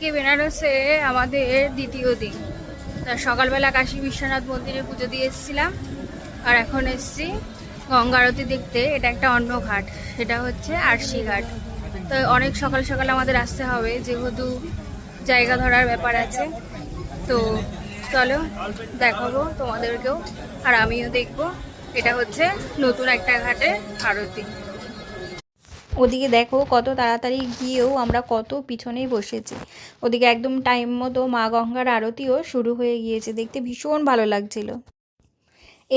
আজকে বেনারসে আমাদের দ্বিতীয় দিন। তা সকালবেলা কাশী বিশ্বনাথ মন্দিরে পুজো দিয়ে এসেছিলাম, আর এখন এসছি গঙ্গা আরতি দেখতে। এটা একটা অন্য ঘাট, সেটা হচ্ছে আরশি ঘাট। তো অনেক সকাল সকাল আমাদের আসতে হবে, যেহেতু জায়গা ধরার ব্যাপার আছে। তো চলো দেখাবো তোমাদেরকেও, আর আমিও দেখবো। এটা হচ্ছে নতুন একটা ঘাটে আরতি। ওদিকে দেখো কত তাড়াতাড়ি গিয়েও আমরা কত পিছনেই বসেছি। ওদিকে একদম টাইম মতো মা গঙ্গার আরতিও শুরু হয়ে গিয়েছে, দেখতে ভীষণ ভালো লাগছিল।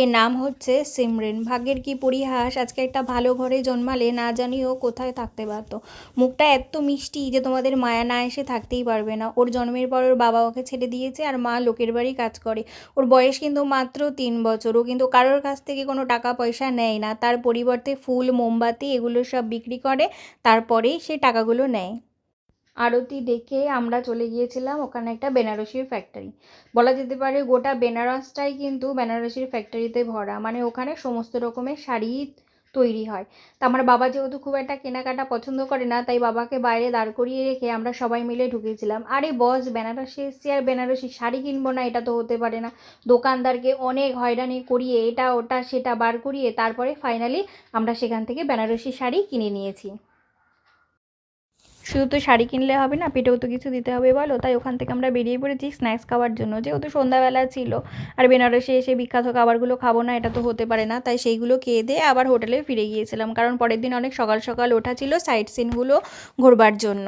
এর নাম হচ্ছে সিমরেন। ভাগ্যের কি পরিহাস, আজকে একটা ভালো ঘরে জন্মালে না জানিও কোথায় থাকতে পারতো। মুখটা এত মিষ্টি যে তোমাদের মায়া না এসে থাকতেই পারবে না। ওর জন্মের পর ওর বাবা ওকে ছেড়ে দিয়েছে, আর মা লোকের বাড়ি কাজ করে। ওর বয়স কিন্তু মাত্র 3 বছর। ও কিন্তু কারোর কাছ থেকে কোনো টাকা পয়সা নেয় না, তার পরিবর্তে ফুল মোমবাতি এগুলো সব বিক্রি করে, তারপরেই সে টাকাগুলো নেয়। আরতি দেখে আমরা চলে গিয়েছিলাম ওখানে একটা বেনারসির ফ্যাক্টরি। বলা যেতে পারে গোটা বেনারসটাই কিন্তু বেনারসির ফ্যাক্টরিতে ভরা, মানে ওখানে সমস্ত রকমের শাড়ি তৈরি হয়। তা আমার বাবা যেহেতু খুব একটা কেনাকাটা পছন্দ করে না, তাই বাবাকে বাইরে দাঁড় করিয়ে রেখে আমরা সবাই মিলে ঢুকেছিলাম। আরে বস, বেনারসি এসছি আর বেনারসি শাড়ি কিনবো না, এটা তো হতে পারে না। দোকানদারকে অনেক হয়রানি করিয়ে এটা ওটা সেটা বার করিয়ে তারপরে ফাইনালি আমরা সেখান থেকে বেনারসি শাড়ি কিনে নিয়েছি। শুধু তো শাড়ি কিনলে হবে না, পেটেও তো কিছু দিতে হবে বলো। তাই ওখান থেকে আমরা বেরিয়ে পড়েছি স্ন্যাক্স খাওয়ার জন্য, যেহেতু সন্ধ্যাবেলা ছিল। আর বেনারসে এসে বিখ্যাত খাবারগুলো খাবো না, এটা তো হতে পারে না। তাই সেইগুলো খেয়ে দিয়ে আবার হোটেলে ফিরে গিয়েছিলাম, কারণ পরের দিন অনেক সকাল সকাল ওঠা ছিল সাইট সিনগুলো ঘোরবার জন্য।